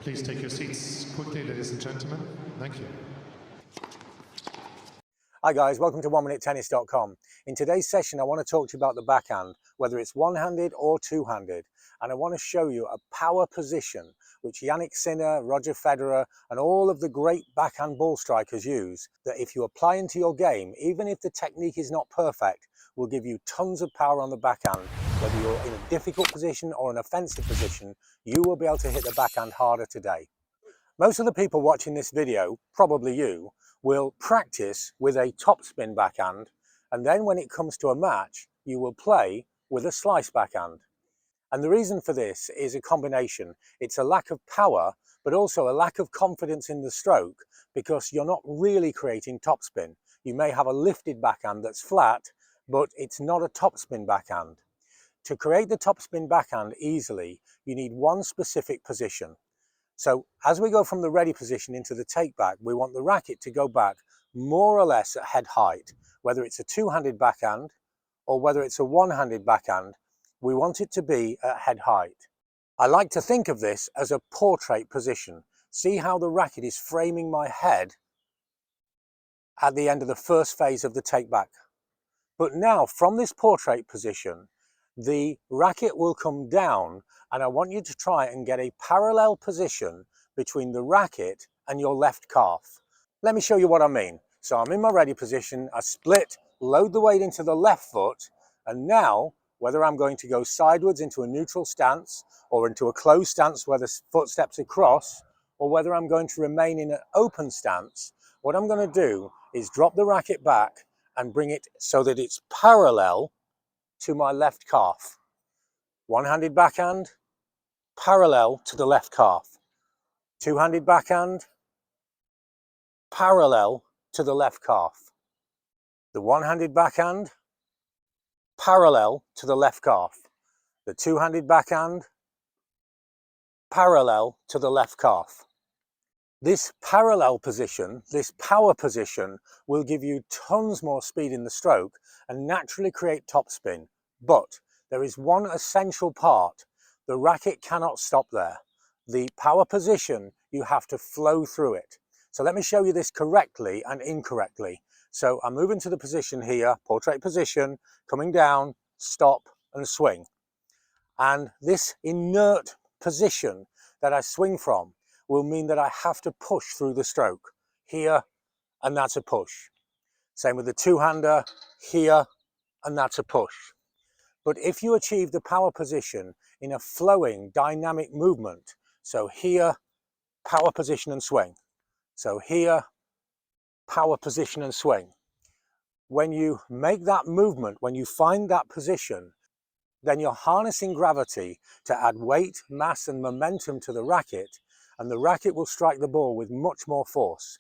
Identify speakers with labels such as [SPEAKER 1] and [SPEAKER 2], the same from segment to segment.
[SPEAKER 1] Please take your seats quickly, ladies and gentlemen. Thank you.
[SPEAKER 2] Hi guys, welcome to 1minutetennis.com. In today's session I want to talk to you about the backhand, whether it's one-handed or two-handed, and I want to show you a power position which Jannik Sinner, Roger Federer and all of the great backhand ball strikers use, that if you apply into your game, even if the technique is not perfect, will give you tons of power on the backhand. Whether you're in a difficult position or an offensive position, you will be able to hit the backhand harder today. Most of the people watching this video, probably you, will practice with a topspin backhand, and then when it comes to a match, you will play with a slice backhand. And the reason for this is a combination. It's a lack of power, but also a lack of confidence in the stroke, because you're not really creating topspin. You may have a lifted backhand that's flat, but it's not a topspin backhand. To create the topspin backhand easily, you need one specific position. So as we go from the ready position into the take back, we want the racket to go back more or less at head height. Whether it's a two-handed backhand or whether it's a one-handed backhand, we want it to be at head height. I like to think of this as a portrait position. See how the racket is framing my head at the end of the first phase of the take back. But now from this portrait position, the racket will come down, and I want you to try and get a parallel position between the racket and your left calf. Let me show you what I mean. So I'm in my ready position, I split, load the weight into the left foot, and now whether I'm going to go sideways into a neutral stance or into a closed stance where the foot steps across, or whether I'm going to remain in an open stance, what I'm going to do is drop the racket back and bring it so that it's parallel to my left calf. One-handed backhand, parallel to the left calf. Two-handed backhand, parallel to the left calf. The one-handed backhand, parallel to the left calf. The two-handed backhand, parallel to the left calf. This parallel position, this power position, will give you tons more speed in the stroke and naturally create topspin. But there is one essential part. The racket cannot stop there. The power position, you have to flow through it. So let me show you this correctly and incorrectly. So I'm moving to the position here, portrait position, coming down, stop and swing. And this inert position that I swing from will mean that I have to push through the stroke. Here, and that's a push. Same with the two-hander, here, and that's a push. But if you achieve the power position in a flowing, dynamic movement, so here, power position and swing. So here, power position and swing. When you make that movement, when you find that position, then you're harnessing gravity to add weight, mass and momentum to the racket, and the racket will strike the ball with much more force.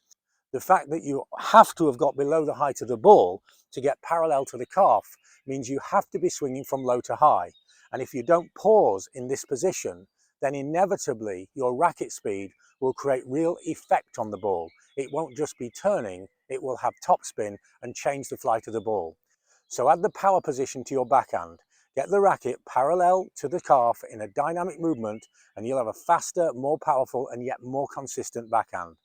[SPEAKER 2] The fact that you have to have got below the height of the ball to get parallel to the calf means you have to be swinging from low to high. And if you don't pause in this position, then inevitably your racket speed will create real effect on the ball. It won't just be turning, it will have topspin and change the flight of the ball. So add the power position to your backhand. Get the racket parallel to the calf in a dynamic movement, and you'll have a faster, more powerful and yet more consistent backhand.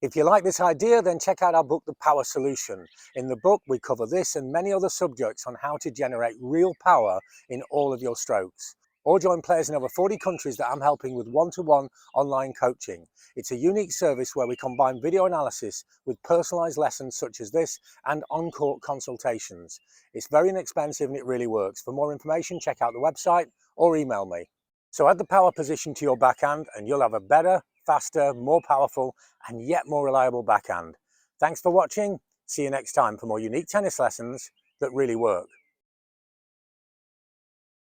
[SPEAKER 2] If you like this idea, then check out our book, The Power Solution. In the book, we cover this and many other subjects on how to generate real power in all of your strokes. Or join players in over 40 countries that I'm helping with one-to-one online coaching. It's a unique service where we combine video analysis with personalized lessons such as this and on-court consultations. It's very inexpensive and it really works. For more information, check out the website or email me. So add the power position to your backhand and you'll have a better, faster, more powerful and yet more reliable backhand. Thanks for watching. See you next time for more unique tennis lessons that really work.